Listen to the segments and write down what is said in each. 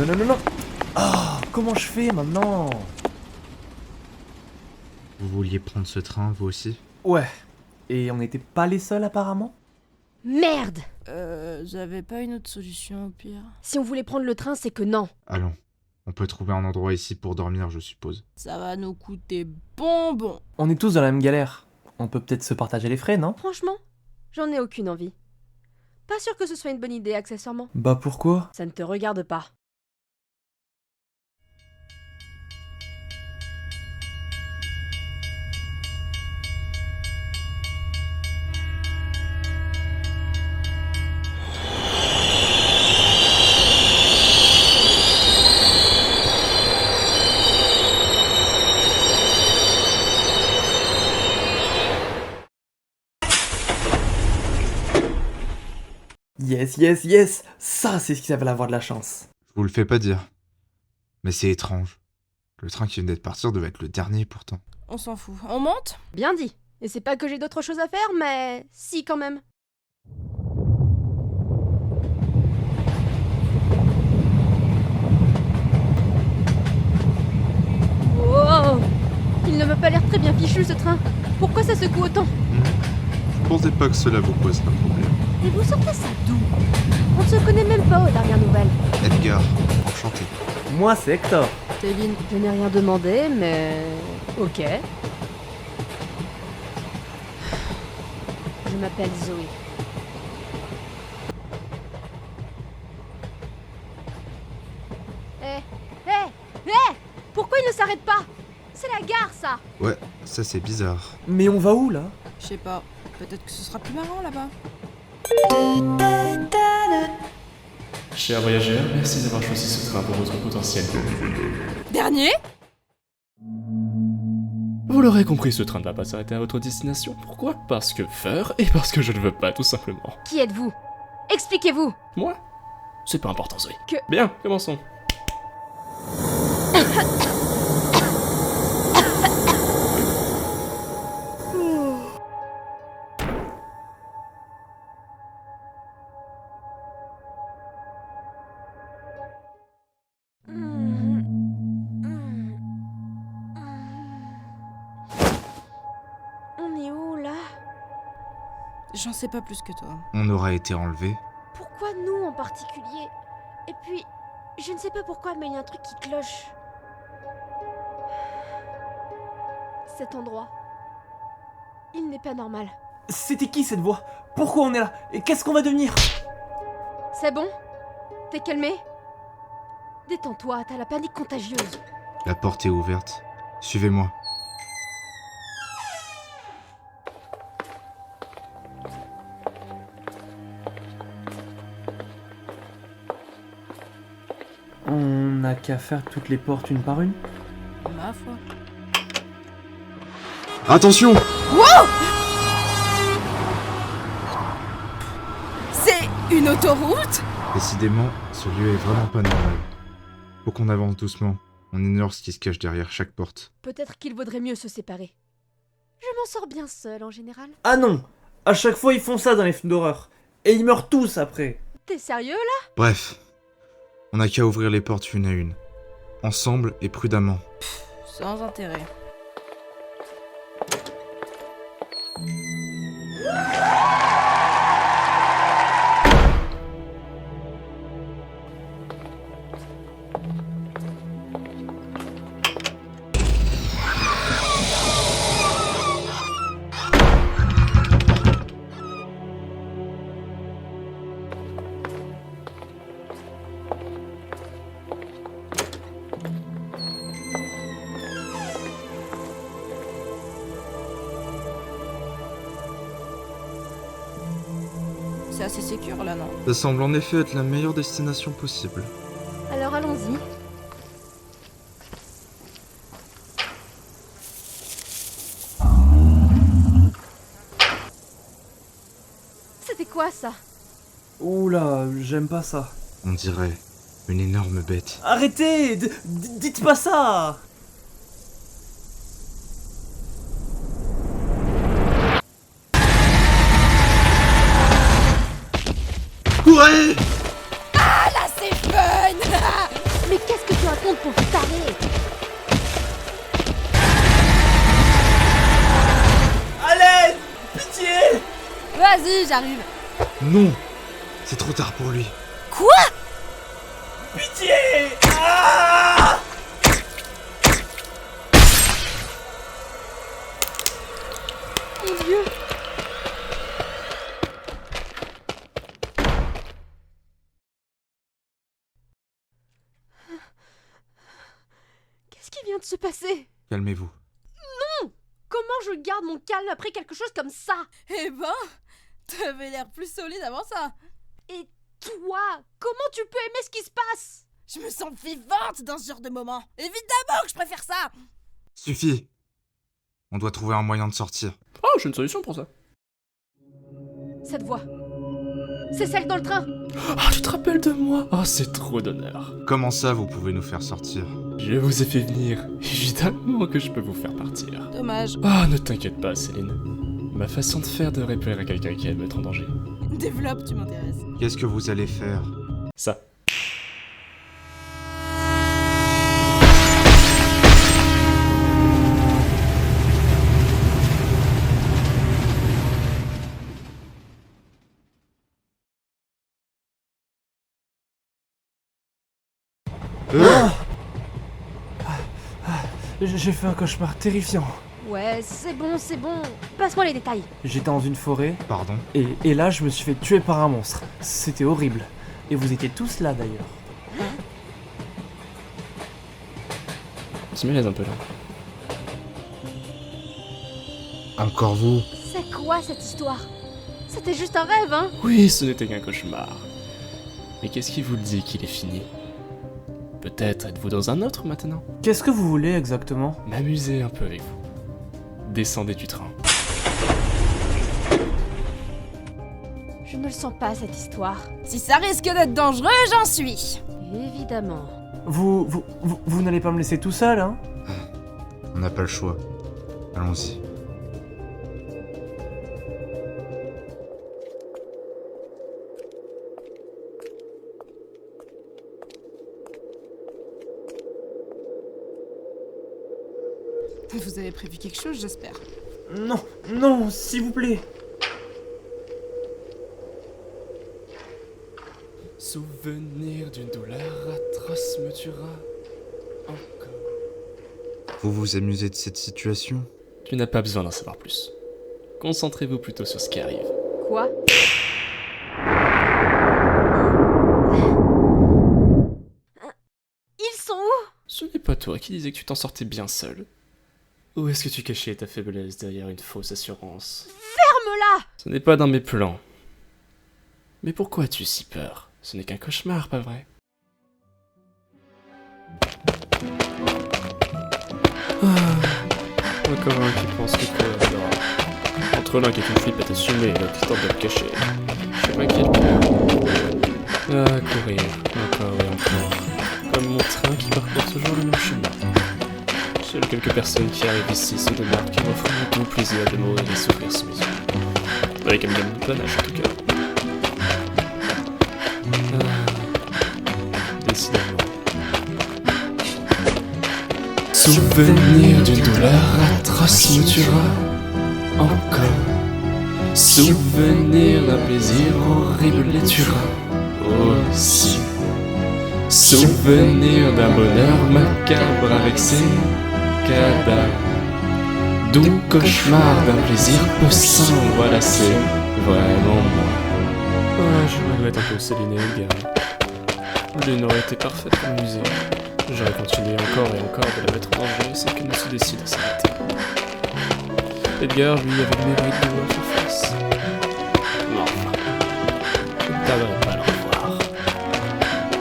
Non, non, non, non. Ah, comment je fais maintenant? Vous vouliez prendre ce train, vous aussi? Ouais. Et on n'était pas les seuls apparemment? Merde! J'avais pas une autre solution au pire. Si on voulait prendre le train, c'est que non. Allons. On peut trouver un endroit ici pour dormir, je suppose. Ça va nous coûter bonbon. On est tous dans la même galère. On peut peut-être se partager les frais, non? Franchement, j'en ai aucune envie. Pas sûr que ce soit une bonne idée, accessoirement. Bah pourquoi? Ça ne te regarde pas. Yes, yes, yes. Ça, c'est ce qui s'appelle avoir de la chance. Je vous le fais pas dire. Mais c'est étrange. Le train qui vient d'être partir devait être le dernier pourtant. On s'en fout. On monte? Bien dit. Et c'est pas que j'ai d'autres choses à faire, mais si quand même. Wow! Il ne m'a pas l'air très bien fichu ce train. Pourquoi ça secoue autant? Je pensais pas que cela vous poserait problème. Et vous sortez ça d'où? On ne se connaît même pas aux dernières nouvelles. Edgar, enchanté. Moi, c'est Hector. Kevin. Je n'ai rien demandé, mais... Ok. Je m'appelle Zoé. Pourquoi il ne s'arrête pas? C'est la gare, ça! Ouais, ça c'est bizarre. Mais on va où là? Je sais pas. Peut-être que ce sera plus marrant là-bas. Chers voyageurs, merci d'avoir choisi ce train pour votre potentiel. Dernier? Vous l'aurez compris, ce train ne va pas s'arrêter à votre destination. Pourquoi? Parce que faire et parce que je ne veux pas, tout simplement. Qui êtes-vous? Expliquez-vous! Moi? C'est pas important, Zoé. Que- Bien, commençons. On est où, là? J'en sais pas plus que toi. On aura été enlevé. Pourquoi nous en particulier? Et puis, je ne sais pas pourquoi, mais il y a un truc qui cloche. Cet endroit, il n'est pas normal. C'était qui cette voix? Pourquoi on est là? Et qu'est-ce qu'on va devenir? C'est bon? T'es calmé? Détends-toi, t'as la panique contagieuse. La porte est ouverte. Suivez-moi. On n'a qu'à faire toutes les portes une par une? Ma foi. Attention! C'est une autoroute? Décidément, ce lieu est vraiment pas normal. Faut qu'on avance doucement. On ignore ce qui se cache derrière chaque porte. Peut-être qu'il vaudrait mieux se séparer. Je m'en sors bien seule en général. Ah non! À chaque fois ils font ça dans les films d'horreur. Et ils meurent tous après. T'es sérieux là? Bref, on n'a qu'à ouvrir les portes une à une. Ensemble et prudemment. Sans intérêt. C'est assez sécure là, non? Ça semble en effet être la meilleure destination possible. Alors allons-y. C'était quoi ça? Oula, j'aime pas ça. On dirait une énorme bête. Arrêtez! Dites pas ça! Courez! Ah là, c'est fun! racontes, pauvre taré? Allez! Pitié! Vas-y, j'arrive. Non! C'est trop tard pour lui. Quoi? Pitié! Ah! Mon Dieu! Qu'est-ce qui vient de se passer? Calmez-vous. Comment je garde mon calme après quelque chose comme ça? Eh ben, t'avais l'air plus solide avant ça. Et toi, comment tu peux aimer ce qui se passe? Je me sens vivante dans ce genre de moment. Évidemment que je préfère ça. Suffit! On doit trouver un moyen de sortir. Oh, j'ai une solution pour ça. Cette voix, c'est celle dans le train. Ah, tu te rappelles de moi? Ah, c'est trop d'honneur. Comment ça, vous pouvez nous faire sortir? Je vous ai fait venir. Évidemment que je peux vous faire partir. Dommage. Ah, ne t'inquiète pas, Céline. Ma façon de faire devrait plaire à quelqu'un qui aime être en danger. Développe, tu m'intéresses. Qu'est-ce que vous allez faire? Ça. J'ai fait un cauchemar terrifiant. Ouais, c'est bon. Passe-moi les détails. J'étais dans une forêt, Pardon? et là je me suis fait tuer par un monstre. C'était horrible. Et vous étiez tous là d'ailleurs. Tu me laisses un peu là. Encore vous? C'est quoi cette histoire? C'était juste un rêve, hein? Oui, ce n'était qu'un cauchemar. Mais qu'est-ce qui vous dit qu'il est fini? Peut-être êtes-vous dans un autre maintenant? Qu'est-ce que vous voulez exactement? M'amuser un peu avec vous. Descendez du train. Je ne le sens pas cette histoire. Si ça risque d'être dangereux, j'en suis. Évidemment. Vous n'allez pas me laisser tout seul, hein? On n'a pas le choix. Allons-y. Vous avez prévu quelque chose, j'espère. Non, non, s'il vous plaît. Souvenir d'une douleur atroce me tuera encore. Vous vous amusez de cette situation? Tu n'as pas besoin d'en savoir plus. Concentrez-vous plutôt sur ce qui arrive. Quoi? Ils sont où? Ce n'est pas toi qui disais que tu t'en sortais bien seul. Où est-ce que tu cachais ta faiblesse derrière une fausse assurance? Ferme-la! Ce n'est pas dans mes plans. Mais pourquoi as-tu si peur? Ce n'est qu'un cauchemar, pas vrai? Encore un qui pense que quoi, alors. Entre l'un qui est une flippe à t'assumer et l'autre qui tente de le cacher. Je sais pas qui est le pire. Ah, courir, encore et encore. Comme mon train qui parcourt toujours le même chemin. Seules quelques personnes qui arrivent ici se démarquent qui m'offrent un doux plaisir de mourir et souffrir sous mes yeux. Avec un minimum de panache en tout cas. Décidément. Souvenir d'une douleur atroce me tuera encore. Souvenir d'un plaisir horrible les tuera aussi. Souvenir d'un bonheur macabre avec ses cadavres. Doux cauchemar d'un plaisir peu sain, voilà c'est vraiment moi. Ah, je regrette un peu Céline et Edgar. L'une aurait été parfaite pour m'amuser. J'aurais continué encore et encore de la mettre en danger sans qu'elle ne se décide à s'arrêter. Edgar, lui, avait le mérite de voir sa face. Mais enfin, je ne tarderai pas à le revoir.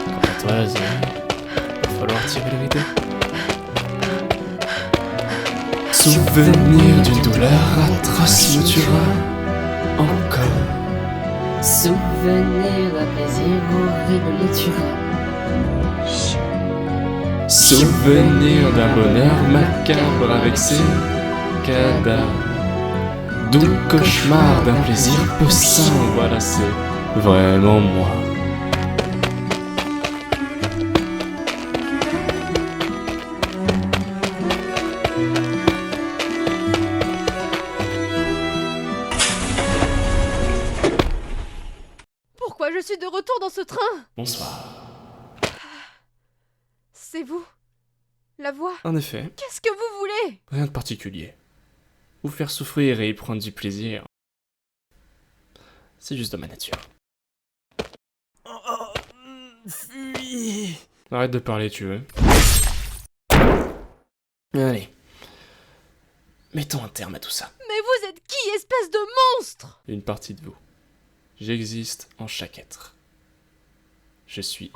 Quant à toi, Zélie, il va falloir tirer le rideau. Souvenir d'une douleur atroce me tuera encore. Souvenir d'un plaisir horrible les tuera. Souvenir d'un bonheur macabre avec ses cadavres. Doux cauchemar d'un plaisir peu sain, voilà c'est vraiment moi. suis de retour dans ce train. Bonsoir. C'est vous. La voix. En effet, Qu'est-ce que vous voulez? rien de particulier. Vous faire souffrir et y prendre du plaisir. C'est juste de ma nature. Fuis. Arrête de parler, tu veux. Allez. Mettons un terme à tout ça. Mais vous êtes qui, espèce de monstre? Une partie de vous. J'existe en chaque être. Je suis...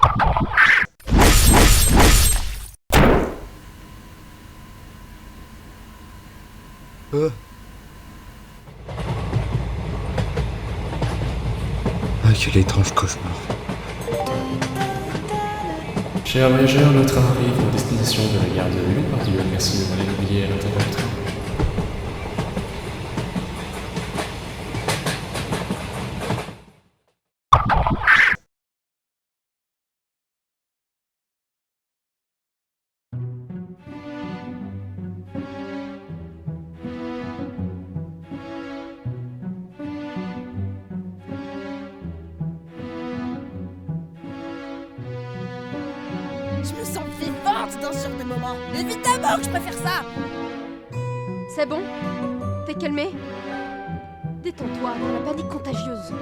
Ah, quel étrange cauchemar. Chers voyageurs, le train arrive en destination de la gare de Lyon-Pardieu. Merci de m'aller oublier à l'intérieur du train. Je me sens vivante dans ce genre de moment. Évidemment que je préfère ça. C'est bon? T'es calmé? Détends-toi, t'as la panique contagieuse.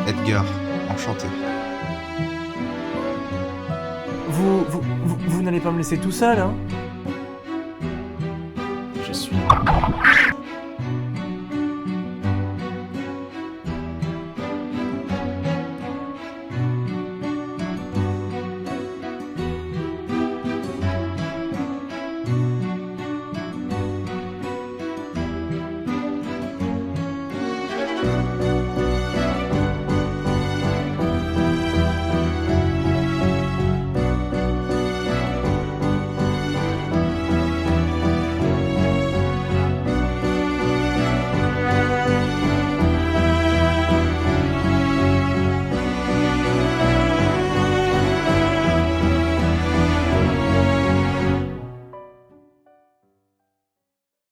Edgar, enchanté. Vous n'allez pas me laisser tout seul, hein? Je suis...